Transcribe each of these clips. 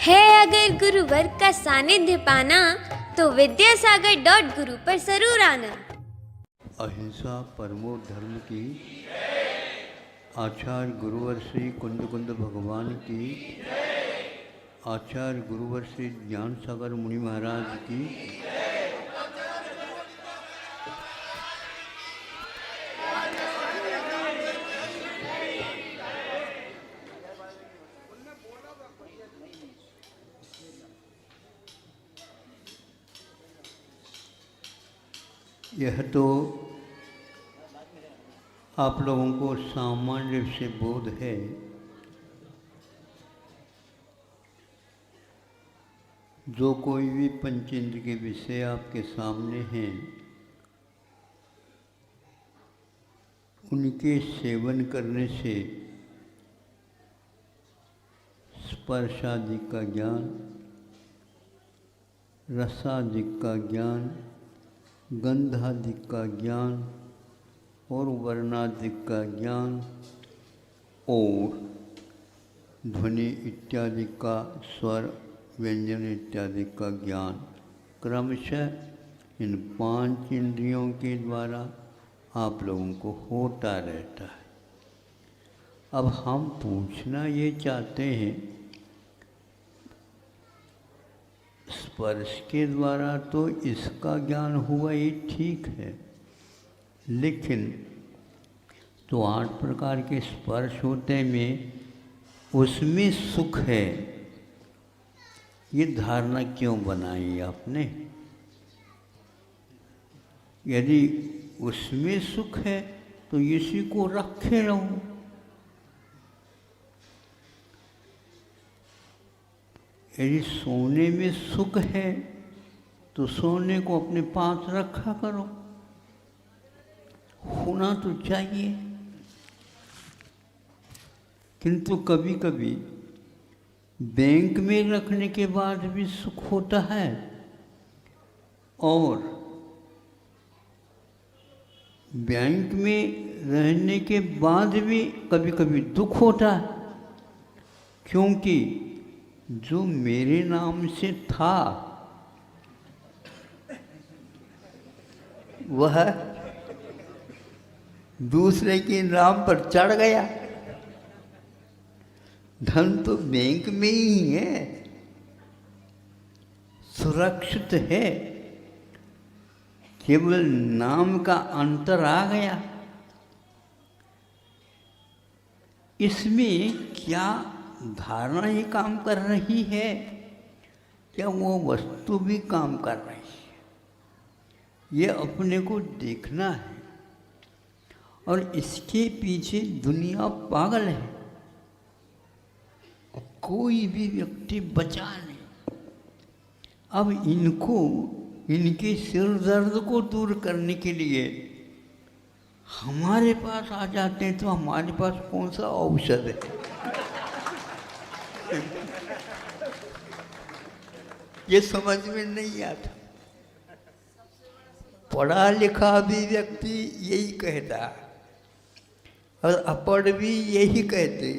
है अगर गुरुवर का सानिध्य पाना तो विद्यासागर.गुरु पर जरूर आना। अहिंसा परमो धर्म की, आचार्य गुरुवर श्री कुंद कुंद भगवान की, आचार्य गुरुवर श्री ज्ञान सागर मुनि महाराज की। यह तो आप लोगों को सामान्य रूप से बोध है, जो कोई भी पंचेंद्र के विषय आपके सामने हैं, उनके सेवन करने से स्पर्शादि का ज्ञान, रसादि का ज्ञान, गंधादि का ज्ञान और वर्णादि का ज्ञान और ध्वनि इत्यादि का, स्वर व्यंजन इत्यादि का ज्ञान क्रमशः इन 5 इंद्रियों के द्वारा आप लोगों को होता रहता है। अब हम पूछना ये चाहते हैं, स्पर्श के द्वारा तो इसका ज्ञान हुआ ये ठीक है, लेकिन तो 8 प्रकार के स्पर्श होते में उसमें सुख है, ये धारणा क्यों बनाई आपने? यदि उसमें सुख है तो इसी को रखे रहो। यदि सोने में सुख है तो सोने को अपने पास रखा करो, होना तो चाहिए। किंतु कभी कभी बैंक में रखने के बाद भी सुख होता है और बैंक में रहने के बाद भी कभी कभी दुख होता है, क्योंकि जो मेरे नाम से था वह दूसरे के नाम पर चढ़ गया। धन तो बैंक में ही है, सुरक्षित है, केवल नाम का अंतर आ गया। इसमें क्या धारणा ही काम कर रही है, क्या वो वस्तु भी काम कर रही है? ये अपने को देखना है। और इसके पीछे दुनिया पागल है, कोई भी व्यक्ति बचा नहीं। अब इनको, इनके सिर दर्द को दूर करने के लिए हमारे पास आ जाते हैं, तो हमारे पास कौन सा औषध है? ये समझ में नहीं आता। पढ़ा लिखा भी व्यक्ति यही कहता और अपढ़ भी यही कहते,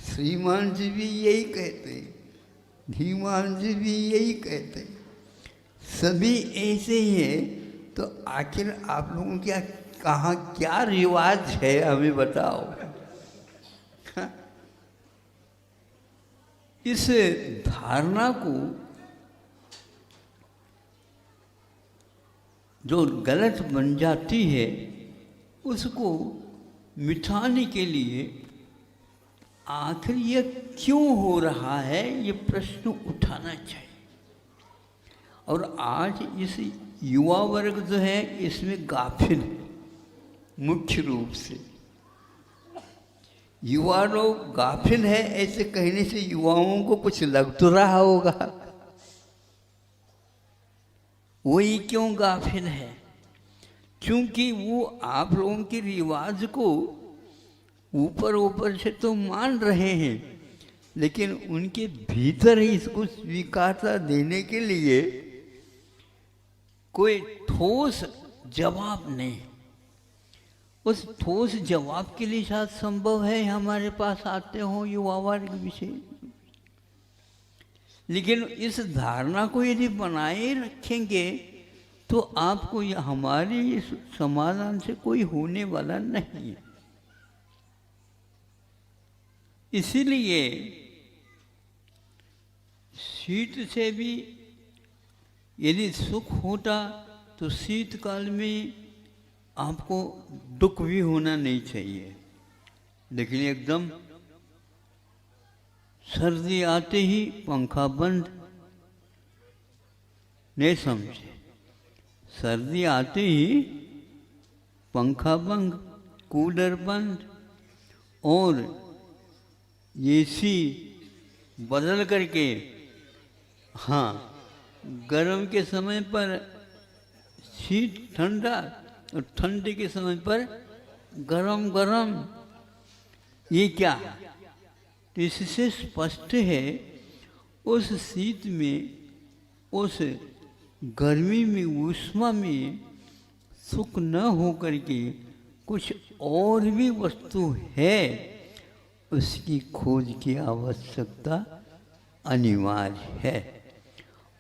श्रीमान जी भी यही कहते, धीमान जी भी यही कहते, सभी ऐसे ही हैं। तो आखिर आप लोगों के कहाँ क्या रिवाज है, हमें बताओ। इस धारणा को जो गलत बन जाती है, उसको मिटाने के लिए आखिर ये क्यों हो रहा है, ये प्रश्न उठाना चाहिए। और आज इस युवा वर्ग जो है इसमें गाफिल है, मुख्य रूप से युवा लोग गाफिल है। ऐसे कहने से युवाओं को कुछ लग तो रहा होगा, वही क्यों गाफिल है? क्योंकि वो आप लोगों के रिवाज को ऊपर ऊपर से तो मान रहे हैं, लेकिन उनके भीतर ही इसको स्वीकारता देने के लिए कोई ठोस जवाब नहीं। उस ठोस जवाब के लिए शायद संभव है हमारे पास आते हो युवा वर्ग विषय। लेकिन इस धारणा को यदि बनाए रखेंगे तो आपको हमारे इस समाधान से कोई होने वाला नहीं है। इसीलिए शीत से भी यदि सुख होता तो शीतकाल में आपको दुख भी होना नहीं चाहिए। लेकिन एकदम सर्दी आते ही पंखा बंद, नहीं समझे, सर्दी आते ही पंखा बंद, कूलर बंद और एसी बदल करके, हाँ, गर्म के समय पर शीत ठंडा और ठंडी के समय पर गरम गरम, ये क्या? तो इससे स्पष्ट है उस शीत में, उस गर्मी में, ऊष्मा में सुख न हो करके कुछ और भी वस्तु है, उसकी खोज की आवश्यकता अनिवार्य है।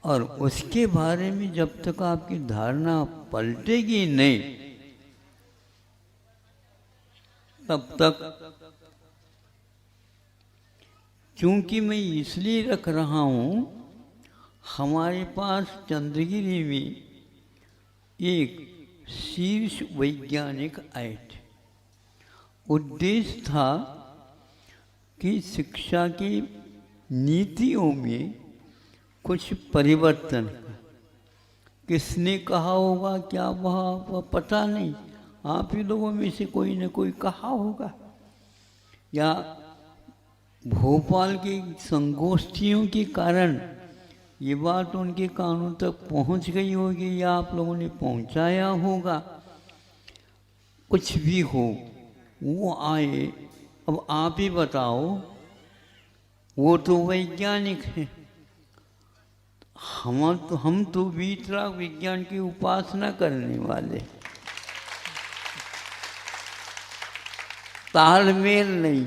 और उसके बारे में जब तक आपकी धारणा पलटेगी नहीं, तब तक, क्योंकि मैं इसलिए रख रहा हूँ, हमारे पास चंद्रगिरी में एक शीर्ष वैज्ञानिक आए थे। उद्देश्य था कि शिक्षा की नीतियों में कुछ परिवर्तन। किसने कहा होगा, क्या वह पता नहीं, आप ही लोगों में से कोई न कोई कहा होगा, या भोपाल की संगोष्ठियों के कारण ये बात उनके कानों तक पहुंच गई होगी, या आप लोगों ने पहुंचाया होगा। कुछ भी हो, वो आए। अब आप ही बताओ, वो तो वैज्ञानिक हैं, हम तो वीतराग विज्ञान की उपासना करने वाले। तालमेल नहीं।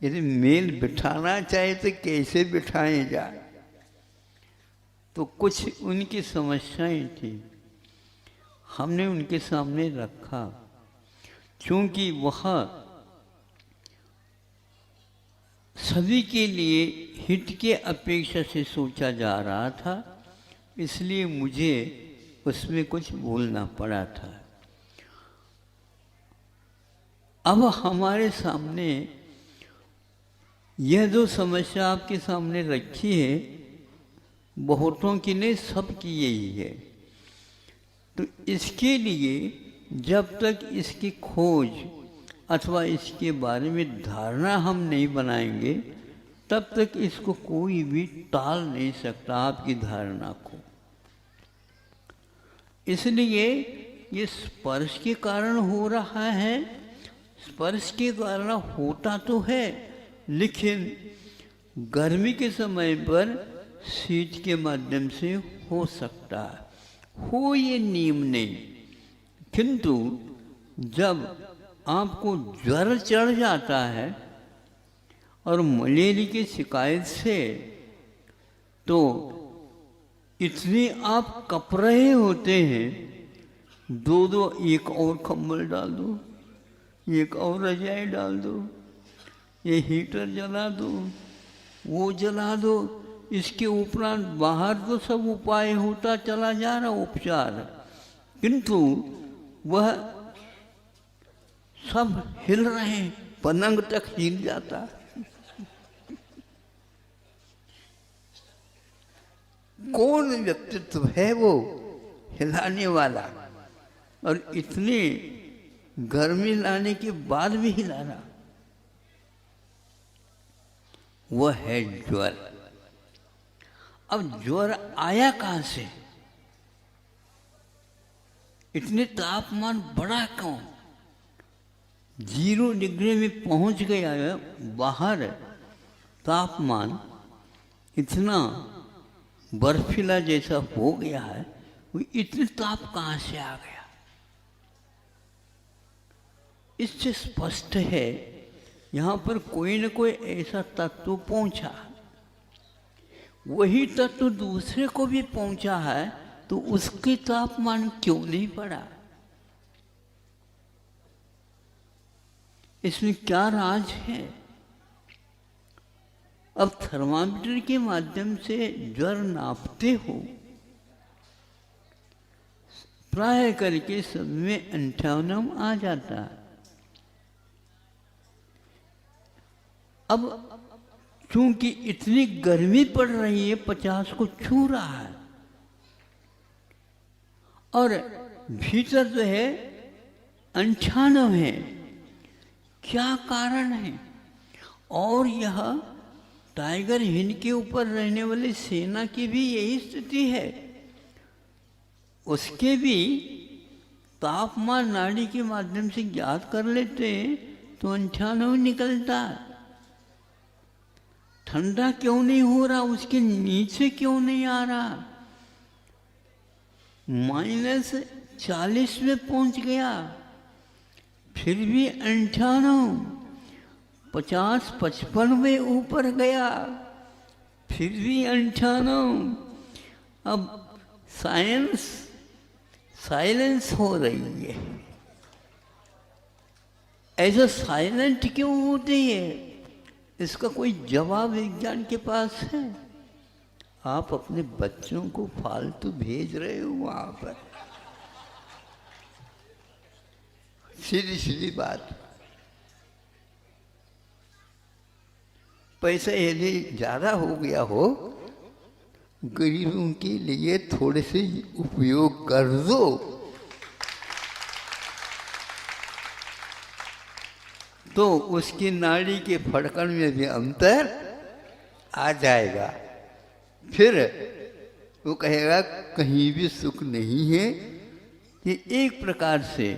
यदि मेल बिठाना चाहे तो कैसे बिठाएं जाए? तो कुछ उनकी समस्याएं थी, हमने उनके सामने रखा। क्योंकि वह सभी के लिए हित के अपेक्षा से सोचा जा रहा था, इसलिए मुझे उसमें कुछ बोलना पड़ा था। अब हमारे सामने यह जो समस्या आपके सामने रखी है, बहुतों की नहीं, सबकी यही है। तो इसके लिए जब तक इसकी खोज अथवा इसके बारे में धारणा हम नहीं बनाएंगे, तब तक इसको कोई भी टाल नहीं सकता, आपकी धारणा को। इसलिए ये स्पर्श के कारण हो रहा है, स्पर्श के कारण होता तो है, लेकिन गर्मी के समय पर शीत के माध्यम से हो सकता है, हो ये नियम नहीं। किंतु जब आपको ज्वर चढ़ जाता है और मलेरिया की शिकायत से, तो इतने आप कप रहे होते हैं, दो एक और कंबल डाल दो, एक और रजाई डाल दो, ये हीटर जला दो, वो जला दो। इसके उपरांत बाहर तो सब उपाय होता चला जा रहा, उपचार, किंतु वह सब हिल रहे, पलंग तक हिल जाता। कौन व्यक्तित्व है वो हिलाने वाला, और इतनी गर्मी लाने के बाद भी हिला रहा? वह है ज्वर। अब ज्वर आया कहां से? इतने तापमान बढ़ा क्यों? 0 डिग्री में पहुंच गया है बाहर, तापमान इतना बर्फीला जैसा हो गया है, वो इतने ताप कहां से आ गया? इससे स्पष्ट है यहाँ पर कोई न कोई ऐसा तत्व पहुंचा। वही तत्व दूसरे को भी पहुंचा है, तो उसके तापमान क्यों नहीं बढ़ा? इसमें क्या राज है? अब थर्मामीटर के माध्यम से ज्वर नापते हो, प्राय करके सब में 98 आ जाता है। अब चूंकि इतनी गर्मी पड़ रही है, 50 को छू रहा है, और भीतर जो है 98 है। क्या कारण है? और यह टाइगर हिल के ऊपर रहने वाली सेना की भी यही स्थिति है। उसके भी तापमान नाड़ी के माध्यम से ज्ञात कर लेते हैं तो 98 निकलता। ठंडा क्यों नहीं हो रहा? उसके नीचे क्यों नहीं आ रहा? -40 में पहुंच गया, फिर भी 98, 50-55 में ऊपर गया, फिर भी 98। अब साइलेंस हो रही है। ऐसा साइलेंट क्यों होती है? इसका कोई जवाब विज्ञान के पास है? आप अपने बच्चों को फालतू भेज रहे हो वहां पर। सीधी सीधी बात। पैसा यदि ज्यादा हो गया हो, गरीबों के लिए थोड़े से उपयोग कर दो। तो उसकी नाड़ी के फड़कन में भी अंतर आ जाएगा। फिर वो कहेगा कहीं भी सुख नहीं है। कि एक प्रकार से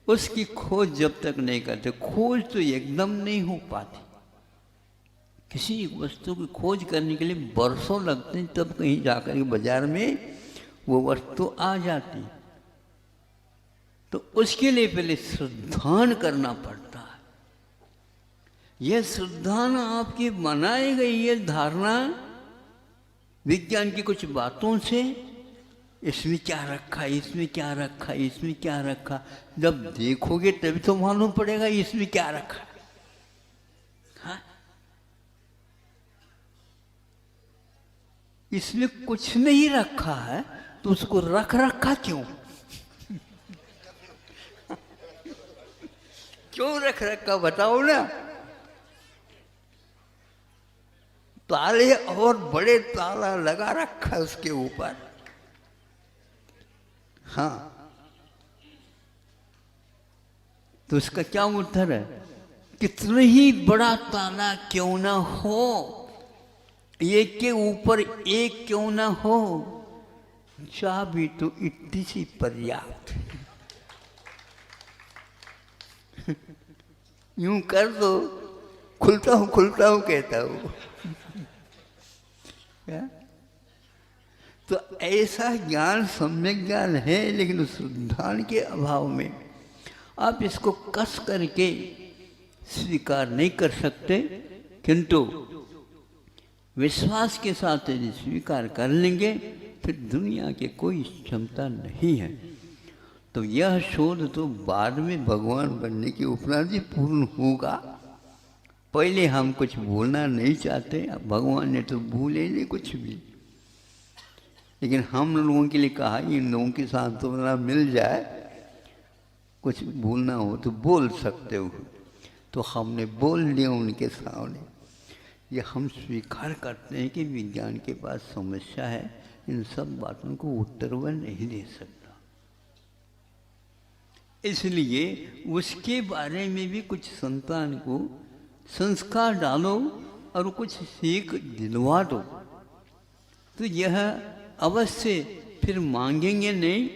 उसकी खोज जब तक नहीं करते, खोज तो एकदम नहीं हो पाती। किसी एक वस्तु की खोज करने के लिए बरसों लगते हैं, तब कहीं जाकर के बाजार में वो वस्तु आ जाती। तो उसके लिए पहले श्रद्धान करना पड़ता है। यह श्रद्धान आपकी बनाई गई है धारणा विज्ञान की कुछ बातों से। इसमें क्या रखा, इसमें क्या रखा, इसमें क्या रखा। जब देखोगे तभी तो मालूम पड़ेगा इसमें क्या रखा। हाँ? इसमें कुछ नहीं रखा है तो उसको रखा क्यों? क्यों रखा बताओ ना। ताले और बड़े ताला लगा रखा है उसके ऊपर। हाँ, तो इसका क्या उत्तर है? कितना ही बड़ा ताला क्यों ना हो, एक के ऊपर एक क्यों ना हो, चाबी तो इतनी सी पर्याप्त। यूं कर दो, खुलता हूं कहता हूं। तो ऐसा ज्ञान सम्यक ज्ञान है, लेकिन उस ध्यान के अभाव में आप इसको कस करके स्वीकार नहीं कर सकते। किंतु विश्वास के साथ यदि स्वीकार कर लेंगे फिर दुनिया की कोई क्षमता नहीं है। तो यह शोध तो बाद में भगवान बनने के उपरांत ही पूर्ण होगा। पहले हम कुछ भूलना नहीं चाहते, भगवान ने तो भूले नहीं कुछ भी। लेकिन हम लोगों के लिए कहा इन लोगों के साथ तो मिल जाए, कुछ भूलना हो तो बोल सकते हो। तो हमने बोल लिया उनके सामने। ये हम स्वीकार करते हैं कि विज्ञान के पास समस्या है, इन सब बातों को उत्तर वह नहीं दे सकता। इसलिए उसके बारे में भी कुछ संतान को संस्कार डालो और कुछ सीख दिलवा दो, तो यह अवश्य फिर मांगेंगे नहीं,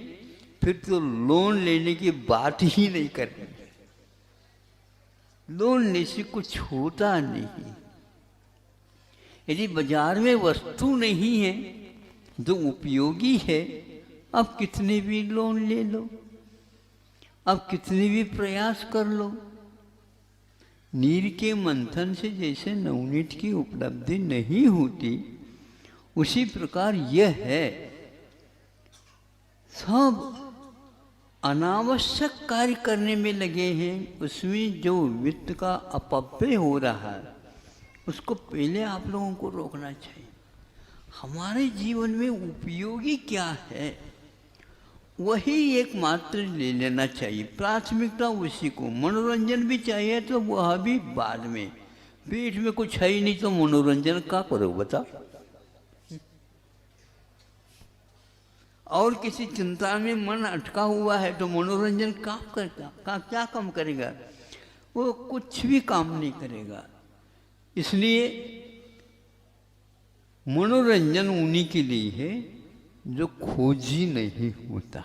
फिर तो लोन लेने की बात ही नहीं करेंगे। लोन लेने से कुछ होता नहीं। यदि बाजार में वस्तु नहीं है जो उपयोगी है, आप कितने भी लोन ले लो, आप कितने भी प्रयास कर लो, नीर के मंथन से जैसे नवनीत की उपलब्धि नहीं होती, उसी प्रकार यह है, सब अनावश्यक कार्य करने में लगे हैं, उसमें जो वित्त का अपव्यय हो रहा है उसको पहले आप लोगों को रोकना चाहिए। हमारे जीवन में उपयोगी क्या है वही एकमात्र ले लेना चाहिए, प्राथमिकता उसी को। मनोरंजन भी चाहिए तो वह भी बाद में। पेट में कुछ है ही नहीं तो मनोरंजन क्या करो बता। और किसी चिंता में मन अटका हुआ है तो मनोरंजन काम करता क्या काम करेगा? वो कुछ भी काम नहीं करेगा। इसलिए मनोरंजन उन्हीं के लिए है जो खोजी नहीं होता,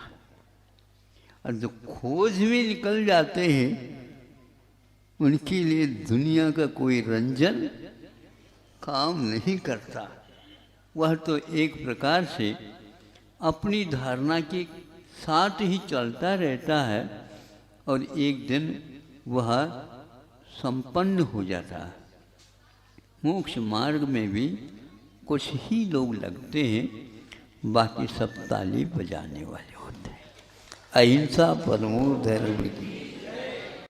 और जो खोज में निकल जाते हैं उनके लिए दुनिया का कोई रंजन काम नहीं करता। वह तो एक प्रकार से अपनी धारणा के साथ ही चलता रहता है और एक दिन वह संपन्न हो जाता है। मोक्ष मार्ग में भी कुछ ही लोग लगते हैं, बाकी सब ताली बजाने वाले होते हैं। अहिंसा परमो धर्म की।